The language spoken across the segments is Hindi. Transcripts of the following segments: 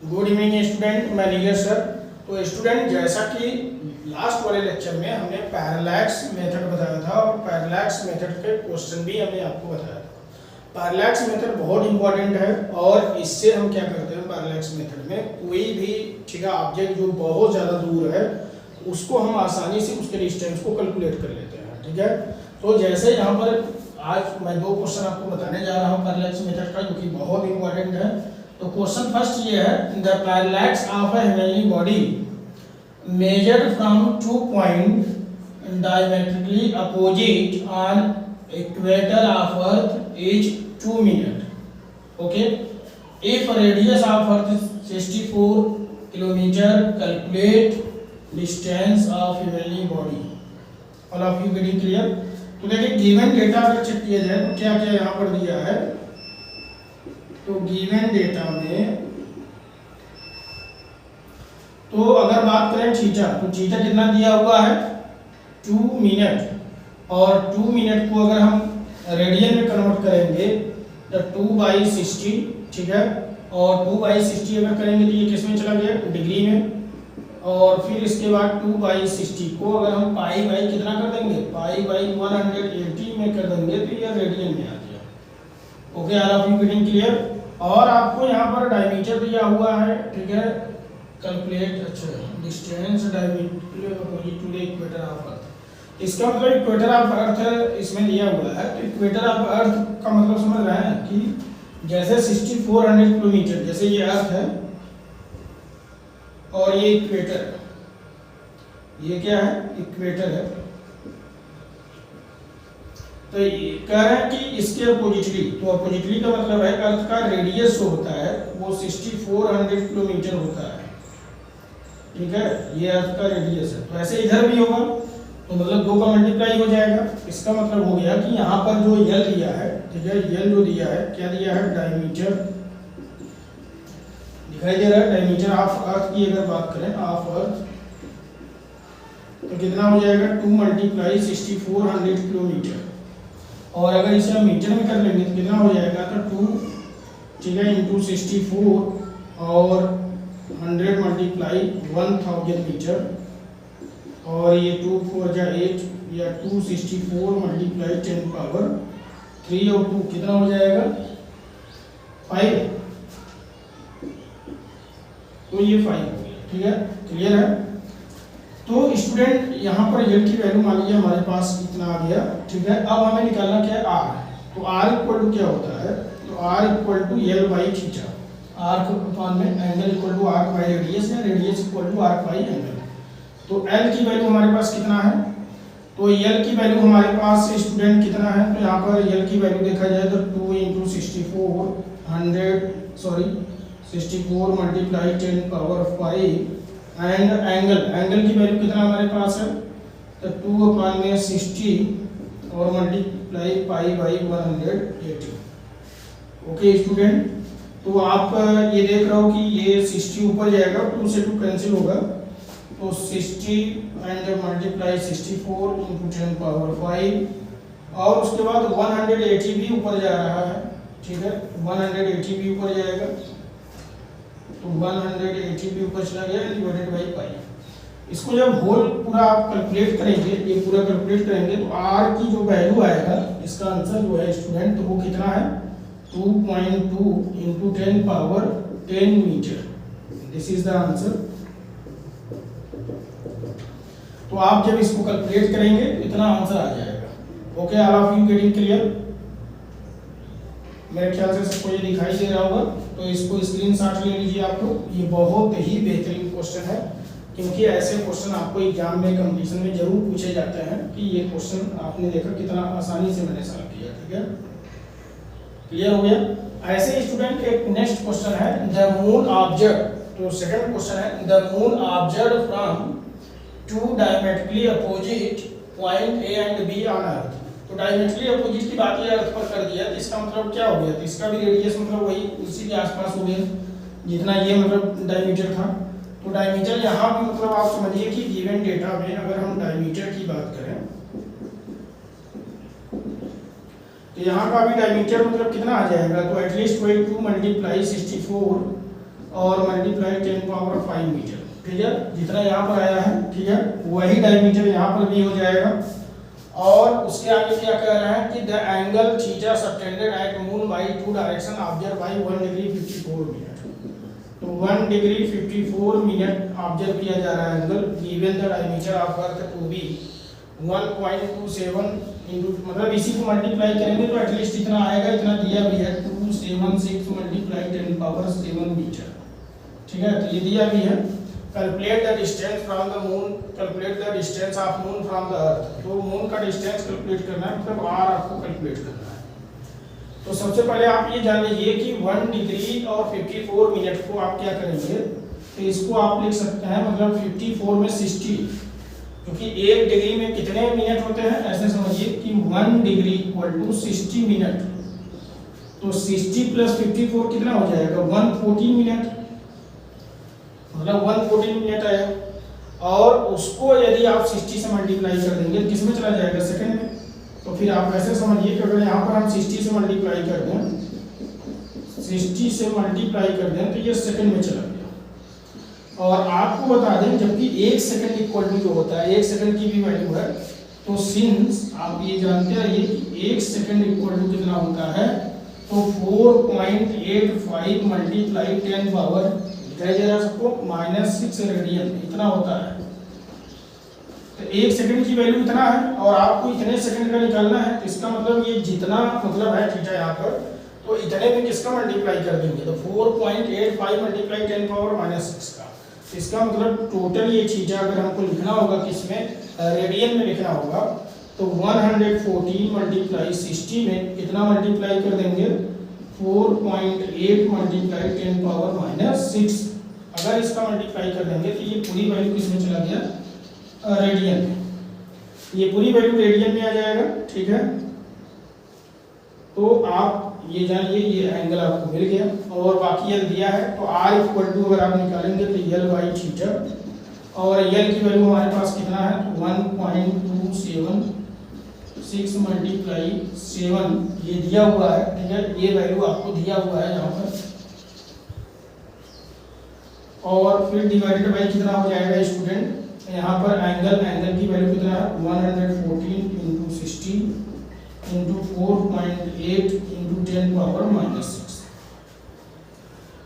गुड इवनिंग स्टूडेंट, मैं नीरज सर। तो स्टूडेंट, जैसा कि लास्ट वाले लेक्चर में हमने पैरेलैक्स मेथड बताया था और पैरेलैक्स मेथड के क्वेश्चन भी हमने आपको बताया था। पैरेलैक्स मेथड बहुत इंपॉर्टेंट है और इससे हम क्या करते हैं, पैरेलैक्स मेथड में कोई भी ठीक है ऑब्जेक्ट जो बहुत ज़्यादा दूर है उसको हम आसानी से उसके डिस्टेंस को कैलकुलेट कर लेते हैं। ठीक है, तो जैसे यहाँ पर आज मैं दो क्वेश्चन आपको बताने जा रहा हूँ पैरेलैक्स मेथड का, जो कि बहुत इंपॉर्टेंट है। तो क्वेश्चन फर्स्ट ये है, the parallax of a heavenly body measured from 2 point diametrically opposite on equator of earth is 2 minute. Okay, if radius of earth is 64 kilometre, calculate distance of heavenly body. All of you getting clear? तो देखिए, गिवन डेटा अगर चेक किया जाए तो क्या क्या यहाँ पर दिया है। तो गिवन डेटा में तो अगर बात करें थीटा, तो थीटा कितना दिया हुआ है 2 मिनट, और 2 मिनट को अगर हम रेडियन में कन्वर्ट करेंगे तो 2/60। ठीक है, और 2/60 अगर करेंगे तो ये किस में चला गया, डिग्री में। और फिर इसके बाद 2/60 को अगर हम पाई बाई कितना कर देंगे, पाई/180 में कर देंगे तो ये रेडियन में आ गया। Okay, all of you getting clear? और आपको यहाँ पर डायमीटर दिया हुआ है। ठीक है, कैलकुलेट अच्छा distance diameter opposite to the equator of earth. इसका मतलब इक्वेटर ऑफ अर्थ इसमें दिया हुआ है। तो इक्वेटर ऑफ अर्थ का मतलब समझ रहे हैं कि जैसे 6400 किलोमीटर, जैसे ये अर्थ है और ये इक्वेटर, ये क्या है, इक्वेटर है। तो ये कह रहे हैं कि इसके अपोजिटली, तो अपोजिटली का मतलब है अर्थ का रेडियस जो होता है वो 6400 किलोमीटर होता है। ठीक है, ये अर्थ का रेडियस है। तो ऐसे इधर भी होगा, तो मतलब 2 का मल्टीप्लाई हो जाएगा। इसका मतलब हो गया कि यहाँ पर जो यल दिया है, ठीक है, यल जो दिया है, क्या दिया है, डायमीटर दिखाई दे रहा है। डायमीटर ऑफ अर्थ की अगर बात करें, ऑफ अर्थ, तो कितना हो जाएगा 2 × 6400 किलोमीटर। और अगर इसे हम मीटर में कर लेंगे तो कितना हो जाएगा, तो 2 ठीक है इंटू 64 और 100 × 1000 मीटर, और ये 2 4 जा 8 या 264 × 10 पावर 3 और 2 कितना हो जाएगा 5। तो ये 5 हो गया। ठीक है, क्लियर है? तो स्टूडेंट, यहाँ पर यल की वैल्यू मान लीजिए हमारे पास इतना आ गया। ठीक है, अब हमें निकालना क्या है, आर। तो आर इक्वल टू क्या होता है, तो R equal to L by theta. R को में angle equal to arc by radius है, radius equal to arc by angle. तो एल की वैल्यू हमारे पास कितना है, तो यल की वैल्यू हमारे पास स्टूडेंट कितना है, तो यहाँ पर यल की वैल्यू देखा जाए तो 2 × 64 × 10 पावर 5 एंड एंगल की वैल्यू कितना हमारे पास है, तो 2/60 और मल्टीप्लाई पाई/180। ओके स्टूडेंट, तो आप ये देख रहे हो कि ये 60 ऊपर जाएगा, 2 से 2 कैंसिल होगा, तो 60 एंड मल्टीप्लाई 64 × 10 पावर 5, और उसके बाद 180 भी ऊपर जा रहा है। ठीक है, 180 भी ऊपर जाएगा, तो 180 भी ऊपर चला गया, डिवाइडेड बाई पाई। इसको जब होल पूरा आप कैलकुलेट करेंगे, ये पूरा कैलकुलेट करेंगे, तो आर की जो वैल्यू आएगा, इसका आंसर जो है स्टूडेंट, तो वो कितना है 2.2 × 10 power 10 metre. This is the answer. तो आप जब इसको कैलकुलेट करेंगे तो इतना आंसर आ जाएगा। Okay, all of you getting clear? मेरे ख्याल से सबको ये दिखाई दे रहा होगा। तो इसको स्क्रीनशॉट ले लीजिए आप लोग। ये बहुत ही बेहतरीन क्वेश्चन है, क्योंकि ऐसे क्वेश्चन आपको एग्जाम में कंपटीशन में जरूर पूछे जाते हैं कि ये क्वेश्चन आपने देखा कितना आसानी से मैंने सॉल्व किया। ठीक है, क्लियर हो गया? ऐसे स्टूडेंट एक नेक्स्ट क्वेश्चन है, द मून ऑब्जर्व। तो सेकंड क्वेश्चन है, the moon observe from 2 diametrically opposite point A and be on earth. तो डायमेट्रिकली अपोजिट की बात ये अर्थ पर कर दिया, तो इसका मतलब क्या हो गया, तो इसका भी रेडियस मतलब वही उसी के आसपास हो गया जितना ये मतलब डायमीटर था। तो डायमीटर यहाँ भी मतलब आप समझिए कि गिवन डेटा में अगर हम डायमीटर की बात करें तो यहाँ का भी डायमीटर मतलब कितना आ जाएगा, तो एटलीस्ट 2 × 64 और मल्टीप्लाई 10⁵ मीटर, ठीक है। जितना यहाँ पर आया है, ठीक है, वही डायमीटर यहाँ पर भी हो जाएगा। और उसके आगे क्या कह रहा है कि the angle theta subtended at moon by 2 direction observe by 1 degree 54 minute. तो 1 डिग्री 54 मिनट ऑब्जर्व किया जा रहा है angle, given the diameter of earth to be 1.27 into, मतलब इसी को मल्टीप्लाई करेंगे तो एटलीस्ट इतना आएगा, इतना दिया भी है 276 मल्टीप्लाई 10⁷ मीटर, ठीक है। तो ये दिया भी है। Calculate the distance from the moon, calculate the distance of moon from the earth. तो मून का डिस्टेंस कैलकुलेट करना है, मतलब आर आपको कैलकुलेट करना है। तो सबसे पहले आप ये जान लीजिए कि 1 डिग्री और 54 मिनट को आप क्या करेंगे, तो इसको आप लिख सकते हैं, मतलब 54 में 60, क्योंकि 1 डिग्री में कितने मिनट होते हैं, ऐसे समझिए कि 1 डिग्री इक्वल टू 60 मिनट। तो 60 प्लस 54 कितना हो जाएगा, 114 मिनट, मतलब 114 मिनट आया। और उसको यदि आप 60 से मल्टीप्लाई कर देंगे किस में चला जाएगा, सेकंड में। तो फिर आप ऐसे समझिए कि अगर यहाँ पर हम 60 से मल्टीप्लाई कर दें, 60 से मल्टीप्लाई कर दें तो ये सेकंड में चला गया। और आपको बता दें, जबकि 1 सेकंड इक्वल टू जो होता है, 1 सेकंड की भी वैल्यू है, तो सिंस आप ये जानते रहिए कि 1 सेकंड इक्वल टू कितना होता है, तो 4.85 मल्टीप्लाई 10 पावर दिखाई दे रहा है सबको, -6 रेडियन, इतना होता है। तो 1 सेकंड की वैल्यू इतना है और आपको इतने सेकंड का निकालना है। तो इसका मतलब ये जितना मतलब है थीटा यहाँ पर, तो इतने में किसका मल्टीप्लाई कर देंगे, तो 4.85 मल्टीप्लाई 10 पावर -6 का। तो इसका मतलब टोटल ये थीटा अगर हमको लिखना होगा किसमें, रेडियन में लिखना होगा, तो 114 मल्टीप्लाई 60 में कितना मल्टीप्लाई कर देंगे, 4.8 मल्टीप्लाई 10 पावर -6। अगर इसका मल्टीप्लाई कर देंगे तो ये पूरी वैल्यू किसमें चला गया, रेडियन में। ये पूरी वैल्यू रेडियन में आ जाएगा, ठीक है। तो आप ये जानिए ये एंगल आपको मिल गया और बाकी यल दिया है। तो आर इक्वल टू अगर आप निकालेंगे तो यल बाई थीटा, और यल की वैल्यू हमारे पास कितना है, 1.276 मल्टीप्लाई 7 ये दिया हुआ है, ठीक है। ये वैल्यू आपको दिया हुआ है यहाँ पर, और फिर डिवाइडेड बाई कितना हो जाएगा स्टूडेंट, यहाँ पर एंगल की वैल्यू कितना है, 114 इंटू 60 इंटू 4.8 इंटू 10 पावर -6।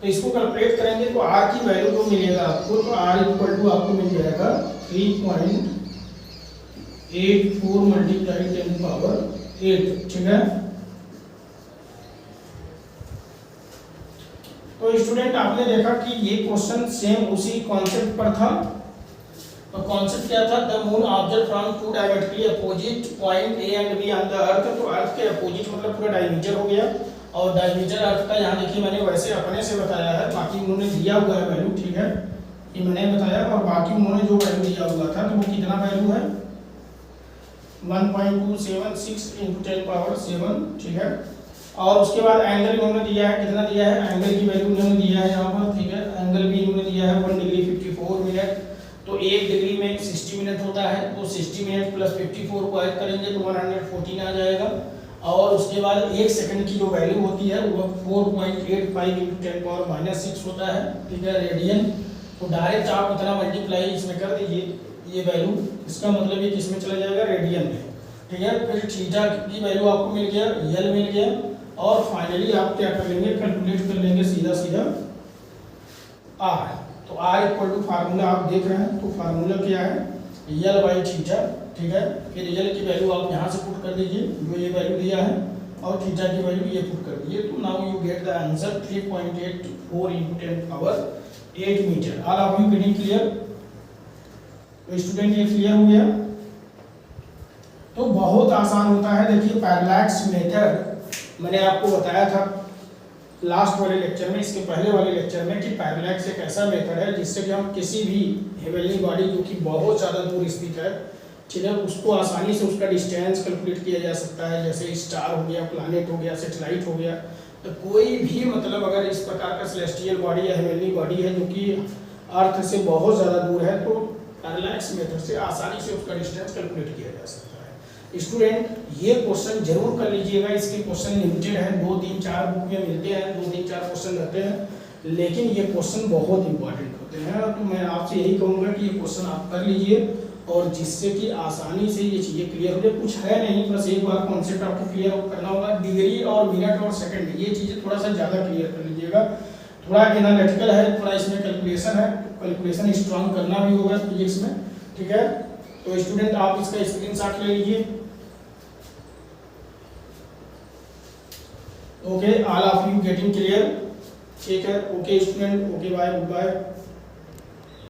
तो इसको कैलकुलेट करेंगे तो आर की वैल्यू जो मिलेगा आपको, तो आर इक्वल टू आपको मिल जाएगा 3.84 मल्टीप्लाई 10 पावर 8, ठीक है। तो स्टूडेंट आपने देखा कि ये क्वेश्चन सेम उसी कॉन्सेप्ट पर था। तो कॉन्सेप्ट क्या था, the moon observe from 2 diametrically opposite point A and be on the earth. तो अर्थ के अपोजिट मतलब पूरा डायमीटर हो गया, और डायमीटर अर्थ का यहाँ देखिए मैंने वैसे अपने से बताया है, बाकी उन्होंने दिया हुआ है वैल्यू, ठीक है, ये मैंने बताया। और बाकी उन्होंने जो वैल्यू दिया हुआ था तो वो कितना वैल्यू है, 1.276 इंटू 10 पावर 7, ठीक है। और उसके बाद एंगल इन्होंने दिया है, कितना दिया है, एंगल की वैल्यू इन्होंने दिया है यहाँ पर, ठीक है। एंगल भी इन्होंने दिया है 1 डिग्री 54 मिनट। तो 1 डिग्री में 60 मिनट होता है, तो 60 मिनट प्लस 54 को ऐड करेंगे तो 114 आ जाएगा। और उसके बाद 1 सेकंड की जो वैल्यू होती है वो 4.85 इंटू 10 पावर -6 होता है, ठीक है, रेडियन। तो डायरेक्ट आप इतना मल्टीप्लाई इसमें कर दीजिए ये वैल्यू, इसका मतलब ये किसमें चला जाएगा, रेडियन में, ठीक है। फिर थीटा की वैल्यू आपको मिल गया, यल मिल गया, और फाइनली आप क्या कर लेंगे, कैलकुलेट कर लेंगे सीधा आर। तो आर इक्वल टू फार्मूला आप देख रहे हैं, तो फार्मूला क्या है, यल बाई थीटा, ठीक है। फिर यल की वैल्यू आप यहाँ से पुट कर दीजिए, जो ये वैल्यू दिया है, और थीटा की वैल्यू ये पुट कर दीजिए। तो now you get the answer 3.84 into 10 power 8 metre. All of you getting clear? तो स्टूडेंट ये क्लियर हो गया। तो बहुत आसान होता है, देखिए पैरेलैक्स मेथड मैंने आपको बताया था लास्ट वाले लेक्चर में, इसके पहले वाले लेक्चर में, कि पैरेलैक्स एक ऐसा मेथड है जिससे कि हम किसी भी हेवनली बॉडी जो कि बहुत ज़्यादा दूर स्थित है, ठीक है, उसको आसानी से उसका डिस्टेंस कैलकुलेट किया जा सकता है। जैसे स्टार हो गया, प्लैनेट हो गया, सैटेलाइट हो गया, तो कोई भी मतलब अगर इस प्रकार का सेलेस्टियल बॉडी या हेवनली बॉडी है जो कि अर्थ से बहुत ज़्यादा दूर है, तो पैरेलैक्स मेथड से आसानी से उसका डिस्टेंस कैलकुलेट किया जा सकता है। स्टूडेंट ये क्वेश्चन जरूर कर लीजिएगा, इसके क्वेश्चन लिमिटेड हैं, 2, 3, 4 बुक में मिलते हैं, 2, 3, 4 क्वेश्चन रहते हैं, लेकिन ये क्वेश्चन बहुत इंपॉर्टेंट होते हैं, तो मैं आपसे यही कहूँगा कि ये क्वेश्चन आप कर लीजिए और जिससे कि आसानी से ये चीज़ें क्लियर हो जाए। कुछ है नहीं, बस एक बार कॉन्सेप्ट आपको क्लियर करना होगा। डिग्री और मिनट और सेकंड ये चीज़ें थोड़ा सा ज़्यादा क्लियर कर लीजिएगा। थोड़ा एनालिटिकल है, थोड़ा इसमें कैलकुलेशन है, कैलकुलेशन स्ट्रांग करना भी होगा फिजिक्स में, ठीक है। तो स्टूडेंट आप इसका स्क्रीनशॉट ले लीजिए। Okay, all of you getting clear, ठीक है। Okay student, okay bye, good bye.